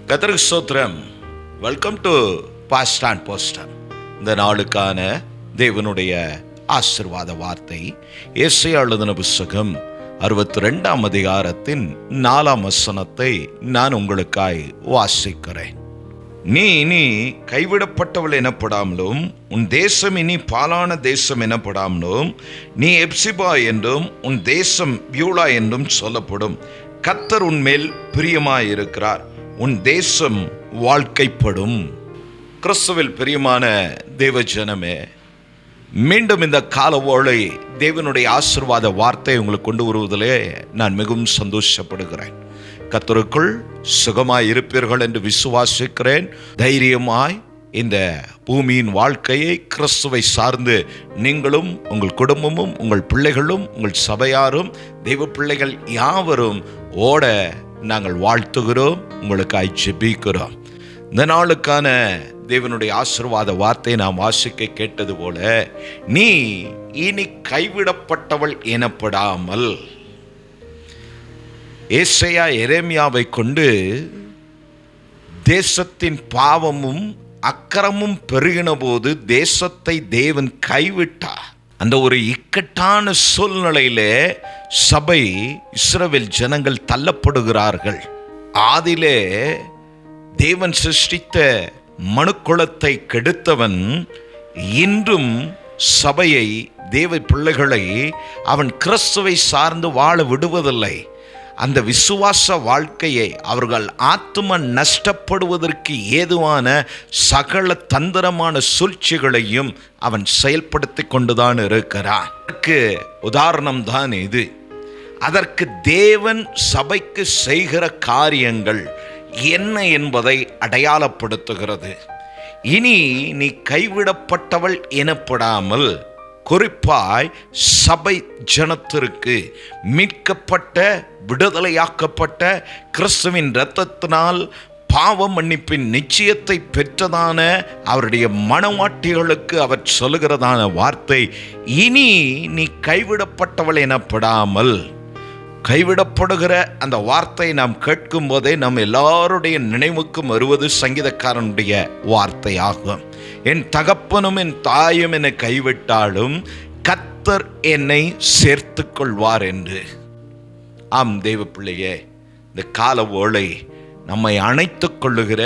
கர்த்தருக்கு ஸ்தோத்திரம். Welcome to past and poster. இந்த நாளுக்கான தேவனுடைய ஆசீர்வாத வார்த்தை ஏசாயா எழுதின புத்தகம் 62ஆம் அதிகாரத்தின் 4ஆம் வசனத்தை நான் உங்களுக்காய் வாசிக்கிறேன். நீ இனி கைவிடப்பட்டவள் எனப்படாமலும் உன் தேசம் இனி பாலான தேசம் எனப்படாமலும் நீ எப்சிபா என்றும் உன் தேசம் பியூலா என்றும் சொல்லப்படும். கர்த்தர் உன்மேல் பிரியமாயிருக்கிறார், உன் தேசம் வாழ்க்கைப்படும். கிறிஸ்துவில் பிரியமான தேவ ஜனமே, மீண்டும் இந்த காலவோளை தேவனுடைய ஆசீர்வாத வார்த்தை உங்களுக்கு கொண்டு வருவதிலே நான் மிகவும் சந்தோஷப்படுகிறேன். கர்த்தருக்குள் சுகமாய் இருப்பீர்கள் என்று விசுவாசிக்கிறேன். தைரியமாய் இந்த பூமியின் வாழ்க்கையை கிறிஸ்துவை சார்ந்து நீங்களும் உங்கள் குடும்பமும் உங்கள் பிள்ளைகளும் உங்கள் சபையாரும் தெய்வ பிள்ளைகள் யாவரும் ஓட நாங்கள் வாழ்த்துகிறோம், உங்களுக்காய் ஜெபிக்கிறோம். இந்த நாளுக்கான தேவனுடைய ஆசீர்வாத வார்த்தை நாம் வாசிக்க கேட்டது போல, நீ இனி கைவிடப்பட்டவள் எனப்படாமல். ஏசாயா எரேமியாவை கொண்டு தேசத்தின் பாவமும் அக்கிரமும் பெருகின போது தேசத்தை தேவன் கைவிட்டார். அந்த ஒரு இக்கட்டான சூழ்நிலையிலே சபை இஸ்ரவேல் ஜனங்கள் தள்ளப்படுகிறார்கள். ஆதிலே தேவன் சிருஷ்டித்த மனுக்குலத்தை கெடுத்தவன் இன்றும் சபையை தேவ பிள்ளைகளை அவன் கிறிஸ்துவை சார்ந்து வாழ விடுவதில்லை. அந்த விசுவாச வாழ்க்கையை அவர்கள் ஆத்தும நஷ்டப்படுவதற்கு ஏதுவான சகல தந்திரமான சூழ்ச்சிகளையும் அவன் செயல்படுத்தி கொண்டுதான் இருக்கிறான். அதற்கு உதாரணம் தான் இது. அதற்கு தேவன் சபைக்கு செய்கிற காரியங்கள் என்ன என்பதை அடையாளப்படுத்துகிறது. இனி நீ கைவிடப்பட்டவள் எனப்படாமல், குறிப்பாய் சபை ஜனத்திற்கு மீட்கப்பட்ட விடுதலையாக்கப்பட்ட கிறிஸ்துவின் இரத்தத்தினால் பாவ மன்னிப்பின் நிச்சயத்தை பெற்றதான அவருடைய மனவாட்டிகளுக்கு அவர் சொல்லுகிறதான வார்த்தை, இனி நீ கைவிடப்பட்டவள் எனப்படாமல். கைவிடப்படுகிற அந்த வார்த்தை நாம் கேட்கும் போதே நம் எல்லாருடைய நினைவுக்கும் வருவது சங்கீதக்காரனுடைய வார்த்தையாகும். என் தகப்பனும் என் தாயும் என்னை கைவிட்டாலும் கர்த்தர் என்னை சேர்த்து கொள்வார் என்று. ஆம் தேவ பிள்ளையே, இந்த கால ஓளை நம்மை அணைத்து கொள்ளுகிற,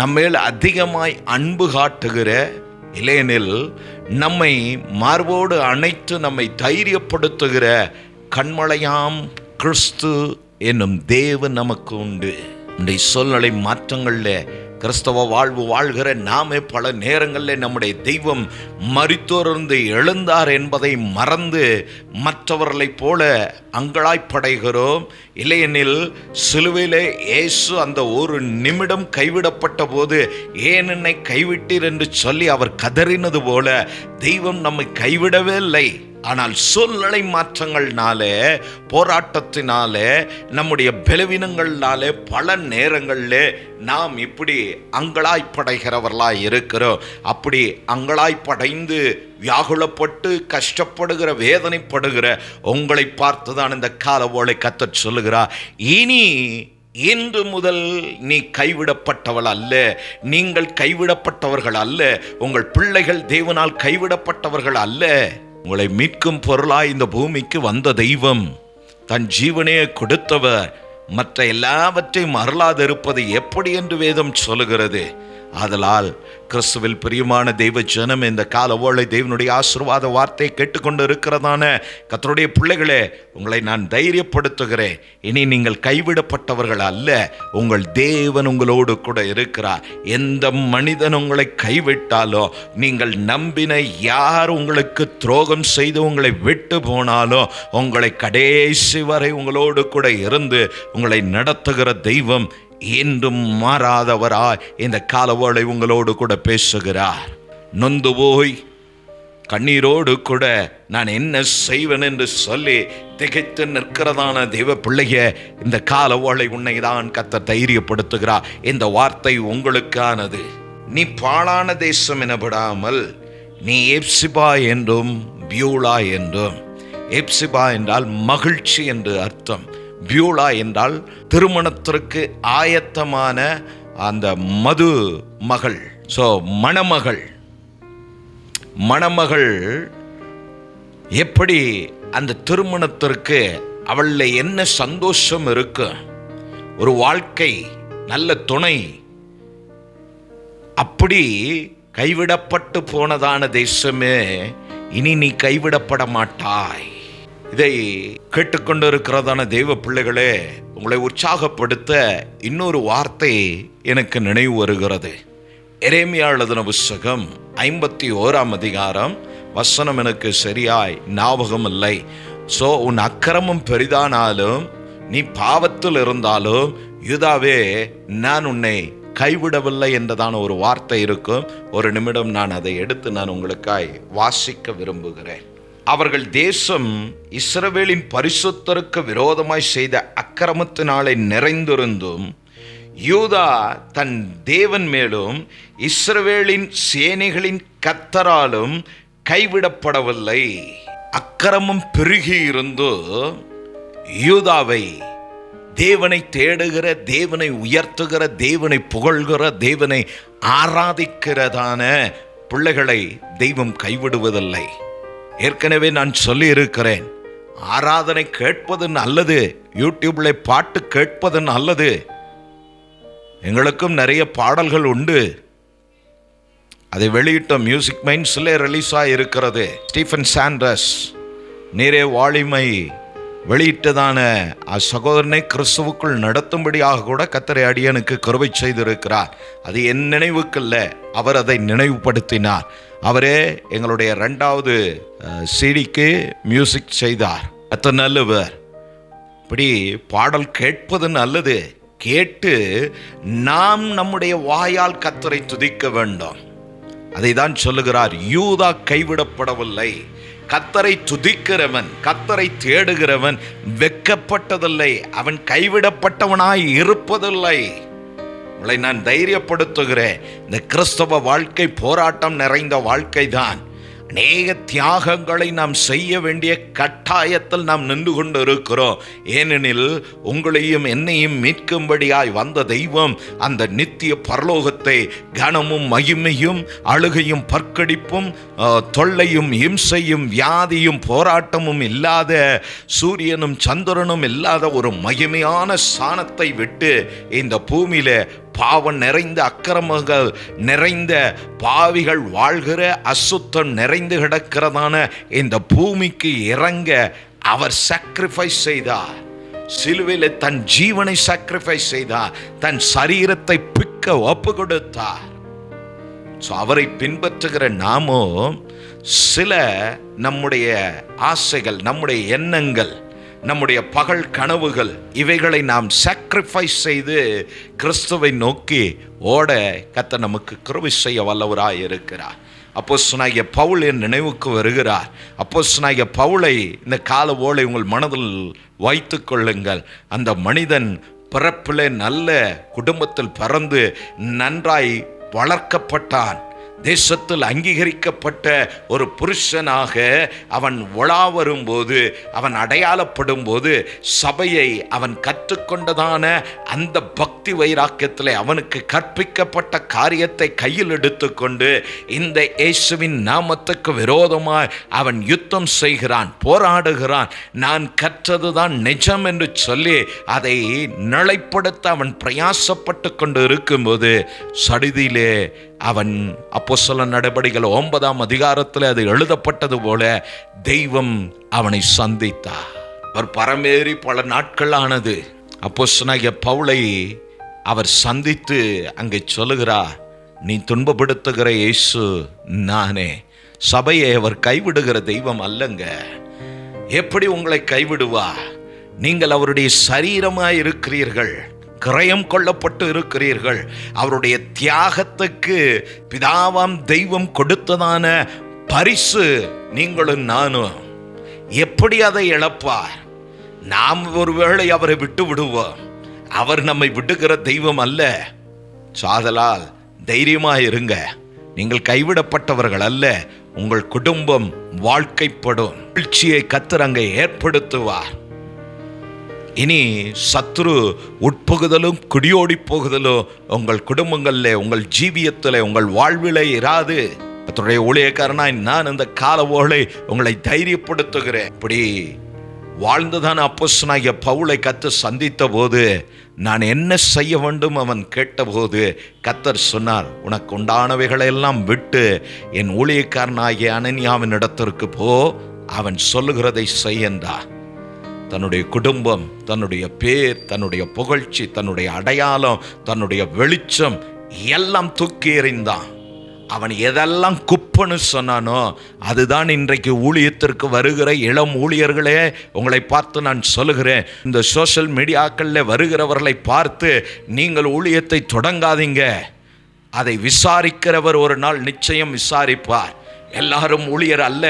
நம்மேல் அதிகமாய் அன்பு காட்டுகிற, இல்லையெனில் நம்மை மார்போடு அணைத்து நம்மை தைரியப்படுத்துகிற கண்மலையாம் கிறிஸ்து என்னும் தேவன் நமக்கு உண்டு. இந்த சூழ்நிலை மாற்றங்களில் கிறிஸ்தவ வாழ்வு வாழ்கிற நாமே பல நேரங்களில் நம்முடைய தெய்வம் மரித்தோர்ந்து எழுந்தார் என்பதை மறந்து மற்றவர்களைப் போல அங்கலாய்ப்படைகிறோம். இல்லையெனில் சிலுவையிலே இயேசு அந்த ஒரு நிமிடம் கைவிடப்பட்ட போது, ஏன் என்னை கைவிட்டீர் என்று சொல்லி அவர் கதறினது போல தெய்வம் நம்மை கைவிடவே இல்லை. ஆனால் சூழ்நிலை மாற்றங்கள்னாலே, போராட்டத்தினாலே, நம்முடைய பலவீனங்கள்னாலே பல நேரங்களில் நாம் இப்படி அங்கலாய்ப்படைகிறவர்களாய் இருக்கிறோம். அப்படி அங்கலாய்ப்படைந்து வியாகுலப்பட்டு கஷ்டப்படுகிற, வேதனைப்படுகிற உங்களை பார்த்துதான் இந்த காலவோளை கர்த்தர் சொல்லுகிறார், இனி இன்று முதல் நீ கைவிடப்பட்டவள் அல்ல, நீங்கள் கைவிடப்பட்டவர்கள் அல்ல, உங்கள் பிள்ளைகள் தேவனால் கைவிடப்பட்டவர்கள் அல்ல. உங்களை மீட்கும் பொருளாய் இந்த பூமிக்கு வந்த தெய்வம், தன் ஜீவனையே கொடுத்தவர், மற்ற எல்லாவற்றையும் அருளாதிருப்பது எப்படி என்று வேதம் சொல்லுகிறது. ஆதலால் கிறிஸ்துவில் பிரியமான தெய்வ ஜனம், இந்த காலவோளை தேவனுடைய ஆசீர்வாத வார்த்தையை கேட்டுக்கொண்டு இருக்கிறதான கர்த்தருடைய பிள்ளைகளே, உங்களை நான் தைரியப்படுத்துகிறேன். இனி நீங்கள் கைவிடப்பட்டவர்கள் அல்ல, உங்கள் தேவன் உங்களோடு கூட இருக்கிறார். எந்த மனிதன் உங்களை கைவிட்டாலோ, நீங்கள் நம்பின யார் உங்களுக்கு துரோகம் செய்து உங்களை விட்டு போனாலோ, உங்களை கடைசி வரை உங்களோடு கூட இருந்து உங்களை நடத்துகிற தெய்வம் என்றும் மாறாதவராய் இந்த காலவேளை உங்களோடு கூட பேசுகிறார். நொந்து போய் கண்ணீரோடு கூட நான் என்ன செய்வேன் என்று சொல்லி திகைத்து நிற்கிறதான தெய்வ பிள்ளைய, இந்த காலவேளை உன்னை தான் கர்த்தர் தைரியப்படுத்துகிறார். இந்த வார்த்தை உங்களுக்கானது. நீ பாழான தேசம் எனப்படாமல் நீ எப்சிபா என்றும் பியூலா என்றும். எப்சிபா என்றால் மகிழ்ச்சி என்று அர்த்தம். பியூலா என்றால் திருமணத்திற்கு ஆயத்தமான அந்த மது மகள். ஸோ மணமகள் எப்படி அந்த திருமணத்திற்கு அவளில் என்ன சந்தோஷம் இருக்கு, ஒரு வாழ்க்கை, நல்ல துணை, அப்படி கைவிடப்பட்டு போனதான தேசமே இனி நீ கைவிடப்பட மாட்டாய். இதை கேட்டுக்கொண்டு இருக்கிறதான தெய்வ பிள்ளைகளே, உங்களை உற்சாகப்படுத்த இன்னொரு வார்த்தை எனக்கு நினைவு வருகிறது. எரேமியா எழுதின புத்தகம் 51 அதிகாரம் வசனம் எனக்கு சரியாய் ஞாபகம் இல்லை. ஸோ உன் அக்கிரமம் பெரிதானாலும் நீ பாவத்தில் இருந்தாலும் யூதாவே நான் உன்னை கைவிடவில்லை என்றதான ஒரு வார்த்தை இருக்கும். ஒரு நிமிடம் நான் அதை எடுத்து நான் உங்களுக்காய் வாசிக்க விரும்புகிறேன். அவர்கள் தேசம் இஸ்ரவேலின் பரிசுத்தருக்கு விரோதமாய் செய்த அக்கிரமத்தினாலே நிறைந்திருந்தும் யூதா தன் தேவன் மேலும் இஸ்ரவேலின் சேனைகளின் கர்த்தராலும் கைவிடப்படவில்லை. அக்கிரமம் பெருகி இருந்து யூதாவை, தேவனை தேடுகிற, தேவனை உயர்த்துகிற, தேவனை புகழ்கிற, தேவனை ஆராதிக்கிறதான பிள்ளைகளை தெய்வம் கைவிடுவதில்லை. ஏற்கனவே நான் சொல்லி இருக்கிறேன், ஆராதனை கேட்பது நல்லது, யூடியூப்ல பாட்டு கேட்பது நல்லது. எங்களுக்கும் நிறைய பாடல்கள் உண்டு, அதை வெளியிட்ட மியூசிக் மைண்ட்ஸ்ல ரிலீஸ் ஆகிருக்கிறது. ஸ்டீஃபன் சாண்டர்ஸ் நீரே வாழிமை வெளியிட்டதான சகோதரனை கிறிஸ்துவுக்குள் நடத்தும்படியாக கூட கர்த்தர் அடியனுக்கு கிருபை செய்திருக்கிறார். அது என் நினைவுக்கல்ல, அவர் அதை நினைவுபடுத்தினார். அவரே எங்களுடைய 2வது சிடிக்கு மியூசிக் செய்தார். கர்த்தர் நல்லவர். இப்படி பாடல் கேட்பது நல்லது. கேட்டு நாம் நம்முடைய வாயால் கர்த்தரை துதிக்க வேண்டும். அதை தான் சொல்லுகிறார், யூதா கைவிடப்படவில்லை. கர்த்தரை துதிக்கிறவன், கர்த்தரை தேடுகிறவன் வெட்கப்பட்டதில்லை, அவன் கைவிடப்பட்டவனாய் இருப்பதில்லை. உங்களை நான் தைரியப்படுத்துகிறேன். இந்த கிறிஸ்தவ வாழ்க்கை போராட்டம் நிறைந்த வாழ்க்கை தான். அநேக தியாகங்களை நாம் செய்ய வேண்டிய கட்டாயத்தில் நாம் நின்று கொண்டு இருக்கிறோம். ஏனெனில் உங்களையும் என்னையும் மீட்கும்படியாய் வந்த தெய்வம் அந்த நித்திய பரலோகத்தை கனமும் மகிமையும் அழுகையும் பற்கடிப்பும் தொல்லையும் இம்சையும் வியாதியும் போராட்டமும் இல்லாத, சூரியனும் சந்திரனும் இல்லாத ஒரு மகிமையான ஸ்தானத்தை விட்டு இந்த பூமியில பாவம் நிறைந்த, அக்கிரமங்கள் நிறைந்த, பாவிகள் வாழ்கிற, அசுத்தம் நிறைந்து கிடக்கிறதான இந்த பூமிக்கு இறங்க அவர் சாக்ரிஃபைஸ் செய்தார். சிலுவையில் தன் ஜீவனை சாக்ரிஃபைஸ் செய்தார், தன் சரீரத்தை பிக்க ஒப்பு கொடுத்தார். அவரை பின்பற்றுகிற நாமோ சில நம்முடைய ஆசைகள், நம்முடைய எண்ணங்கள், நம்முடைய பகல் கனவுகள், இவைகளை நாம் சாக்ரிஃபைஸ் செய்து கிறிஸ்துவை நோக்கி ஓட கர்த்தர் நமக்கு கிருபை செய்ய வல்லவராய் இருக்கிறார். அப்போஸ்தலனாகிய பவுல் என் நினைவுக்கு வருகிறார். அப்போஸ்தலனாகிய பவுலை இந்த கால ஓலை உங்கள் மனதில் வைத்து கொள்ளுங்கள். அந்த மனிதன் பிறப்பிலே நல்ல குடும்பத்தில் பிறந்து நன்றாய் வளர்க்கப்பட்டான். தேசத்தில் அங்கீகரிக்கப்பட்ட ஒரு புருஷனாக அவன் உலா வரும்போது, அவன் அடையாளப்படும் போது, சபையை அவன் கற்றுக்கொண்டதான அந்த பக்தி வைராக்கியத்தில் அவனுக்கு கற்பிக்கப்பட்ட காரியத்தை கையில் எடுத்துக்கொண்டு இந்த இயேசுவின் நாமத்துக்கு விரோதமாய் அவன் யுத்தம் செய்கிறான், போராடுகிறான். நான் கற்றதுதான் நிஜம் என்று சொல்லி அதை நிலைப்படுத்த அவன் பிரயாசப்பட்டு கொண்டு இருக்கும்போது சடுதியிலே அவன் அப்போஸ்தலர் நடபடிகள் 9ஆம் அதிகாரத்தில் அது எழுதப்பட்டது போல தெய்வம் அவனை சந்தித்தார். அவர் பரமேறி பல நாட்கள் ஆனது. அப்போஸ்தலனாகிய பவுலை அவர் சந்தித்து அங்கே சொல்லுகிறார், நீ துன்பப்படுத்துகிற இயேசு நானே. சபையை அவர் கைவிடுகிற தெய்வம் அல்லங்க. எப்படி உங்களை கைவிடுவா? நீங்கள் அவருடைய சரீரமாய் இருக்கிறீர்கள், கிரயம் கொள்ளப்பட்டு இருக்கிறீர்கள். அவருடைய தியாகத்துக்கு பிதாவாம் தெய்வம் கொடுத்ததான பரிசு நீங்களும் நானும். எப்படி அதை இழப்பார்? நாம் ஒருவேளை அவரை விட்டு விடுவோம். அவர் நம்மை விடுகிற தெய்வம் அல்ல. சாதலால் தைரியமாக இருங்க. நீங்கள் கைவிடப்பட்டவர்கள் அல்ல. உங்கள் குடும்பம் வாழ்க்கைப்படும். வீழ்ச்சியை கர்த்தர் அங்கே ஏற்படுத்துவார். இனி சத்துரு உட்புகுதலும் குடியோடி போகுதலும் உங்கள் குடும்பங்களில், உங்கள் ஜீவியத்தில், உங்கள் வாழ்விலே இராது. கர்த்தருடைய ஊழியக்காரனாய் நான் இந்த கால ஓலை உங்களை தைரியப்படுத்துகிறேன். இப்படி வாழ்ந்துதான் அப்போஸ்தலனாகிய பவுலை கர்த்தர் சந்தித்த போது நான் என்ன செய்ய வேண்டும் அவன் கேட்டபோது கர்த்தர் சொன்னார், உனக்கு உண்டானவைகளெல்லாம் விட்டு என் ஊழியக்காரனாகிய அனனியாவின் இடத்திற்கு போ, அவன் சொல்லுகிறதை செய்யண்டா. தன்னுடைய குடும்பம், தன்னுடைய பேர், தன்னுடைய புகழ்ச்சி, தன்னுடைய அடையாளம், தன்னுடைய வெளிச்சம் எல்லாம் தூக்கி எறிந்தான். அவன் எதெல்லாம் குப்பன்னு சொன்னானோ அதுதான் இன்றைக்கு ஊழியத்திற்கு வருகிற இளம் ஊழியர்களே உங்களை பார்த்து நான் சொல்லுகிறேன். இந்த சோஷியல் மீடியாக்களில் வருகிறவர்களை பார்த்து நீங்கள் ஊழியத்தை தொடங்காதீங்க. அதை விசாரிக்கிறவர் ஒரு நாள் நிச்சயம் விசாரிப்பார். எல்லாரும் ஊழியர் அல்ல,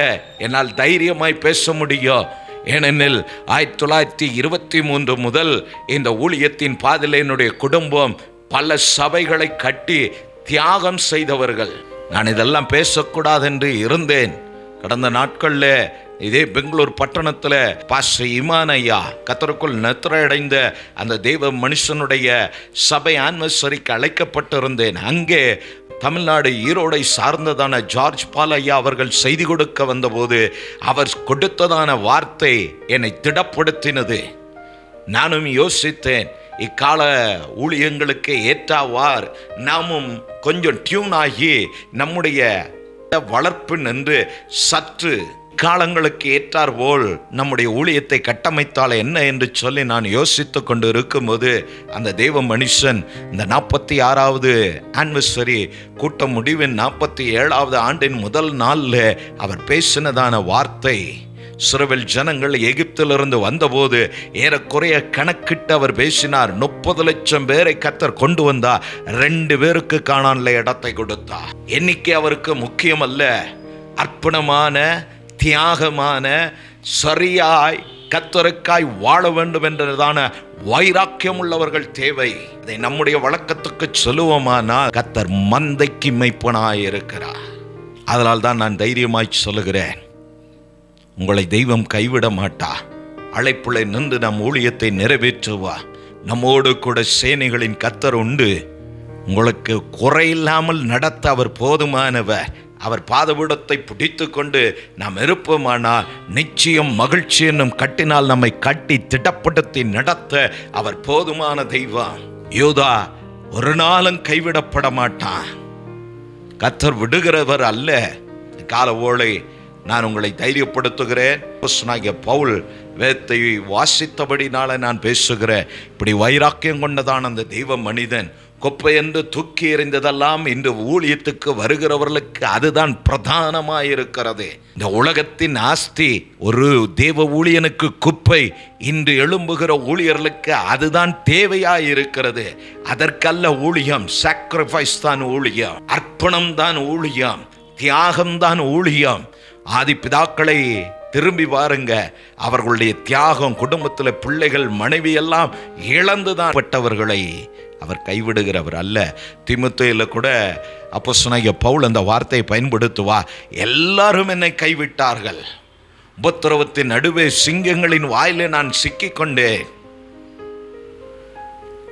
என்னால் தைரியமாய் பேச முடியும். ஏனெனில் 1923 முதல் இந்த ஊழியத்தின் பாதையில் என்னுடைய குடும்பம் பல சபைகளை கட்டி தியாகம் செய்தவர்கள். நான் இதெல்லாம் பேசக்கூடாது என்று இருந்தேன். கடந்த நாட்களில் இதே பெங்களூர் பட்டணத்தில் பாஸ்டர் இமான் ஐயா கர்த்தருக்குள் நித்திரை அடைந்த அந்த தெய்வ மனுஷனுடைய சபை ஆனிவர்சரிக்கு அழைக்கப்பட்டிருந்தேன். அங்கே தமிழ்நாடு ஈரோடை சார்ந்ததான ஜார்ஜ் பால் ஐயா அவர்கள் செய்தி கொடுக்க வந்தபோது அவர் கொடுத்ததான வார்த்தை என்னை திடப்படுத்தினது. நானும் யோசித்தேன், இக்கால ஊழியங்களுக்கு ஏற்றாவார் நாமும் கொஞ்சம் டியூன் ஆகி நம்முடைய வளர்ப்பு நின்று சற்று காலங்களுக்கு ஏற்றார் போல் நம்முடைய ஊழியத்தை கட்டமைத்தால் என்ன என்று சொல்லி நான் யோசித்து கொண்டு இருக்கும்போது அந்த தெய்வ மனுஷன் இந்த 46வது ஆனிவர்சரி கூட்டம் முடிவின் 47வது ஆண்டின் முதல் நாளில் அவர் பேசினதான வார்த்தை, இஸ்ரவேல் ஜனங்கள் எகிப்திலிருந்து வந்தபோது ஏறக்குறைய கணக்கிட்டு அவர் பேசினார். 30 லட்சம் பேரை கர்த்தர் கொண்டு வந்தார். 2 பேருக்கு கானான்ல இடத்தை கொடுத்தார். எண்ணிக்கை அவருக்கு முக்கியமல்ல, அர்ப்பணமான தியாகமான சரியாய் கர்த்தருக்காய் வாழ வேண்டும் என்றதான வைராக்கியம் உள்ளவர்கள் தேவை. அதை நம்முடைய வழக்கத்துக்கு சொல்லுவோமானால் கர்த்தர் மந்தைக்கு மெய்ப்பனாய் இருக்கிறார். அதனால் தான் நான் தைரியமாய் சொல்லுகிறேன், உங்களை தெய்வம் கைவிட மாட்டா. அழைப்புல நின்று நம் ஊழியத்தை நிறைவேற்றுவா. நம்மோடு கூட சேனைகளின் கர்த்தர் உண்டு. உங்களுக்கு குறையில்லாமல் நடத்த அவர் போதுமானவர். அவர் பாதபீடத்தை பிடித்து கொண்டு நாம் இருப்போமானால் நிச்சயம் மகிழ்ச்சி என்னும் கட்டினால் நம்மை கட்டி திடப்படுத்தி நடத்த அவர் போதுமான தெய்வம். யூதா ஒரு நாளும் கைவிடப்பட மாட்டான். கர்த்தர் விடுகிறவர் அல்ல. கால ஓலை நான் உங்களை தைரியப்படுத்துகிறேன். பவுல் வேதத்தை வாசித்தபடினால நான் பேசுகிறேன். இப்படி வைராக்கியம் கொண்டதான் அந்த தெய்வ மனிதன் குப்பை என்று தூக்கி எறிந்ததெல்லாம் இன்று ஊழியத்துக்கு வருகிறவர்களுக்கு அதுதான் பிரதானமாயிருக்கிறது. இந்த உலகத்தின் ஆஸ்தி ஒரு தேவ ஊழியனுக்கு குப்பை. இன்று எழும்புகிற ஊழியர்களுக்கு அதுதான் தேவையாயிருக்கிறது. அதற்கல்ல ஊழியம். சாக்ரிஃபைஸ் தான் ஊழியம், அர்ப்பணம் தான் ஊழியம், தியாகம்தான் ஊழியம். ஆதி பிதாக்களை திரும்பி பாருங்க, அவர்களுடைய தியாகம், குடும்பத்தில் பிள்ளைகள் மனைவி எல்லாம் இழந்துதான் பட்டவர்களை அவர் கைவிடுகிறவர் அல்ல. தீமோத்தேயுல கூட அப்போஸ்தலனாகிய பவுல் அந்த வார்த்தையை பயன்படுத்துவா, எல்லாரும் என்னை கைவிட்டார்கள், உபத்திரவத்தின் நடுவே சிங்கங்களின் வாயிலே நான் சிக்கிக்கொண்டேன்.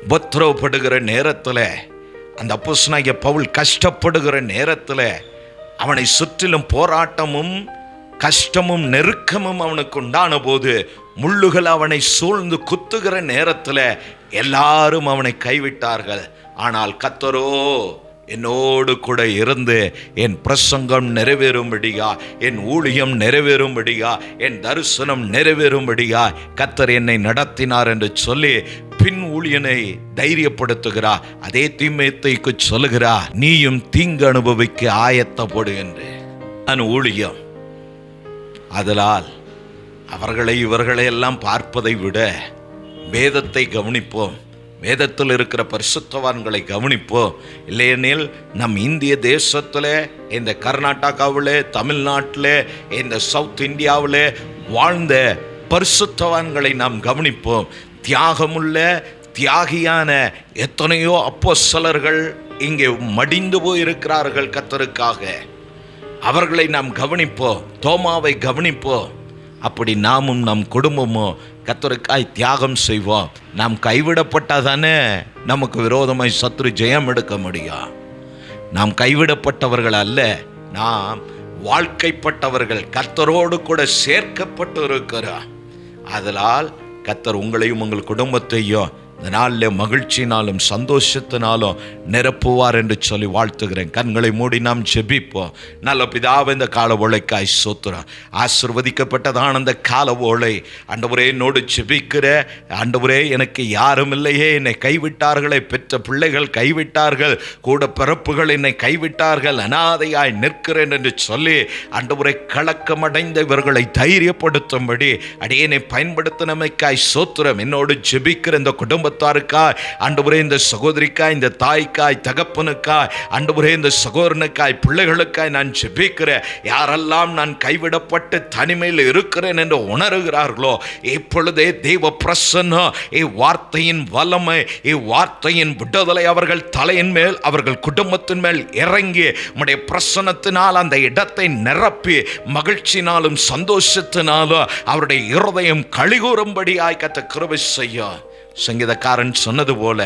உபத்திரவப்படுகிற நேரத்தில் அந்த அப்போஸ்தலனாகிய பவுல் கஷ்டப்படுகிற நேரத்தில் அவனை சுற்றிலும் போராட்டமும் கஷ்டமும் நெருக்கமும் அவனுக்கு உண்டான போது, முள்ளுகள் அவனை சூழ்ந்து குத்துகிற நேரத்தில் எல்லாரும் அவனை கைவிட்டார்கள். ஆனால் கர்த்தரோ என்னோடு கூட இருந்து என் பிரசங்கம் நிறைவேறும்படியா, என் ஊழியம் நிறைவேறும்படியா, என் தரிசனம் நிறைவேறும்படியா கர்த்தர் என்னை நடத்தினார் என்று சொல்லி பின் ஊழியனை தைரியப்படுத்துகிறார். அதே தீமோத்தேயுக்கு சொல்லுகிறார், நீயும் தீங்கு அனுபவிக்க ஆயத்தப்படு என்று. நான் ஊழியம். அதனால் அவர்களை இவர்களை எல்லாம் பார்ப்பதை விட வேதத்தை கவனிப்போம், வேதத்தில் இருக்கிற பரிசுத்தவான்களை கவனிப்போம். இல்லையெனில் நம் இந்திய தேசத்தில், இந்த கர்நாடகாவில், தமிழ்நாட்டில், இந்த சவுத் இந்தியாவில் வாழ்ந்த பரிசுத்தவான்களை நாம் கவனிப்போம். தியாகமுள்ள தியாகியான எத்தனையோ அப்போஸ்தலர்கள் இங்கே மடிந்து போயிருக்கிறார்கள் கர்த்தருக்காக. அவர்களை நாம் கவனிப்போம். தோமாவை கவனிப்போம். அப்படி நாமும் நம் குடும்பமும் கர்த்தருக்காய் தியாகம் செய்வோம். நாம் கைவிடப்பட்டாதானே நமக்கு விரோதமாய் சத்துரு ஜெயம் எடுக்க முடியும். நாம் கைவிடப்பட்டவர்கள் அல்ல, நாம் வாழ்க்கைப்பட்டவர்கள், கர்த்தரோடு கூட சேர்க்கப்பட்டு இருக்கிறோம். அதனால் கர்த்தர் உங்களையும் உங்கள் குடும்பத்தையும் இந்த நாளில் மகிழ்ச்சினாலும் சந்தோஷத்தினாலும் நிரப்புவார் என்று சொல்லி வாழ்த்துகிறேன். கண்களை மூடி நாம் ஜெபிப்போம். நல்ல பிதாவே, இந்த கால ஓலைக்காய் ஸ்தோத்திரம். ஆசீர்வதிக்கப்பட்டதான அந்த கால ஓலை ஆண்டவரே, என்னோடு ஜெபிக்கிற ஆண்டவரே, எனக்கு யாரும் இல்லையே, என்னை கைவிட்டார்களே, பெற்ற பிள்ளைகள் கைவிட்டார்கள், கூட பிறப்புகள் என்னை கைவிட்டார்கள், அனாதையாய் நிற்கிறேன் என்று சொல்லி ஆண்டவரே கலக்கமடைந்த இவர்களை தைரியப்படுத்தும்படி அடியேனை பயன்படுத்தினமைக்காய் ஸ்தோத்திரம். என்னோடு ஜெபிக்கிற இந்த குடும்பத்தாருக்காய் ஆண்டவரே, இந்த சகோதரிக்காய், இந்த தாய்க்காய், தகப்பனுக்காய், ஆண்டவரே, இந்த சகோதரனுக்காய், பிள்ளைகளுக்காய் நான் ஜெபிக்கிறேன். யாரெல்லாம் நான் கைவிடப்பட்டு தனிமையில் இருக்கிறேன் என்று உணர்கிறார்களோ, இப்பொழுதே தெய்வ பிரசன்னம், வார்த்தையின் வல்லமை, வார்த்தையின் விடுதலை அவர்கள் தலையின் மேல், அவர்கள் குடும்பத்தின் மேல் இறங்கி உம்முடைய பிரசன்னத்தினால் அந்த இடத்தை நிரப்பி மகிழ்ச்சினாலும் சந்தோஷத்தினாலும் அவருடைய இருதயம் களிகூறும்படியாய் கர்த்தர் கிருபை செய்யும். சங்கீதக்காரன் சொன்னது போல,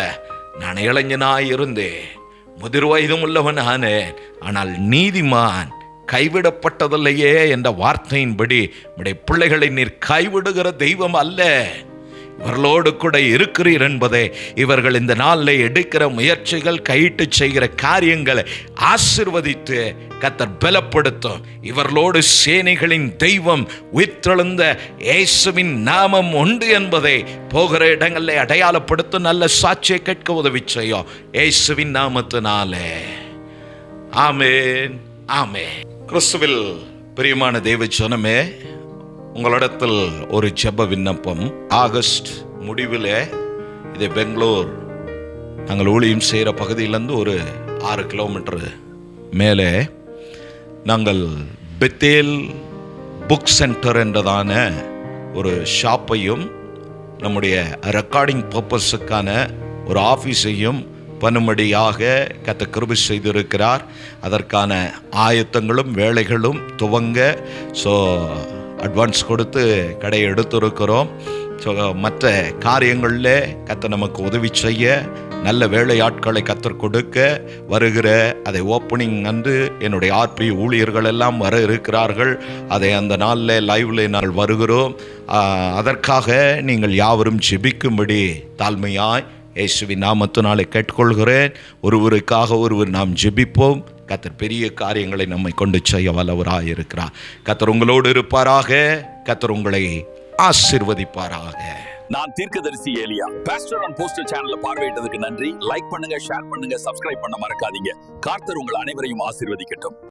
நான் இளைஞனாய் இருந்தேன், முதிர் வயதும் உள்ளவன் ஆனேன், ஆனால் நீதிமான் கைவிடப்பட்டதில்லையே என்ற வார்த்தையின்படி உம்முடைய பிள்ளைகளை நீர் கைவிடுகிற தெய்வம் அல்ல, இவர்களோடு கூட இருக்கிறீர் என்பதை இவர்கள் இந்த நாளில் எடுக்கிற முயற்சிகள், கையிட்டு செய்கிற காரியங்களை ஆசீர்வதித்து கர்த்தர் பலப்படுத்தும். இவர்களோடு சேனைகளின் தெய்வம், உயிர்த்தெழுந்த இயேசுவின் நாமம் உண்டு என்பதை போகிற இடங்களில் அடையாளப்படுத்த நல்ல சாட்சியை கேட்க உதவி செய்யும். இயேசுவின் நாமத்தினாலே ஆமென், ஆமென். கிறிஸ்துவில் பிரியமான தேவ ஜனமே, உங்களிடத்தில் ஒரு ஜெப விண்ணப்பம். ஆகஸ்ட் முடிவில் இது பெங்களூர் நாங்கள் ஊழியம் செய்கிற பகுதியிலேருந்து ஒரு 6 கிலோமீட்டர் மேலே நாங்கள் பெத்தேல் புக் சென்டர் என்றதான ஒரு ஷாப்பையும் நம்முடைய ரெக்கார்டிங் பர்பஸுக்கான ஒரு ஆஃபீஸையும் பண்ணும்படியாக கர்த்தர் கிருபை செய்திருக்கிறார். அதற்கான ஆயத்தங்களும் வேலைகளும் துவங்க அட்வான்ஸ் கொடுத்து கடையை எடுத்திருக்கிறோம். ஸோ மற்ற காரியங்களில் கர்த்தர் நமக்கு உதவி செய்ய, நல்ல வேலையாட்களை கர்த்தர் கொடுக்க வருகிற அதை ஓப்பனிங் அன்று என்னுடைய ஆர்பி ஊழியர்கள் எல்லாம் வர இருக்கிறார்கள். அதை அந்த நாளில் லைவ்ல நாங்கள் வருகிறோம். அதற்காக நீங்கள் யாவரும் ஜெபிக்கும்படி தாழ்மையாய் இயேசுவின் நாமத்தினாலே கேட்டுக்கொள்கிறேன். ஒருவருக்காக ஒருவர் நாம் ஜெபிப்போம். கர்த்தர் பெரிய காரியங்களை நம்மை கொண்டு செய்ய வல்லவராக இருக்கிறார். கர்த்தர் உங்களோடு இருப்பாராக. கர்த்தர் உங்களை ஆசீர்வதிப்பாராக. நான் தீர்க்கதரிசி ஏலியா. பாஸ்டர் ஆன் போஸ்டர் சேனலை பார்வையிட்டதுக்கு நன்றி. லைக் பண்ணுங்க, ஷேர் பண்ணுங்க, சப்ஸ்கிரைப் பண்ண மறக்காதீங்க. கர்த்தர் உங்கள் அனைவரையும் ஆசீர்வதிக்கட்டும்.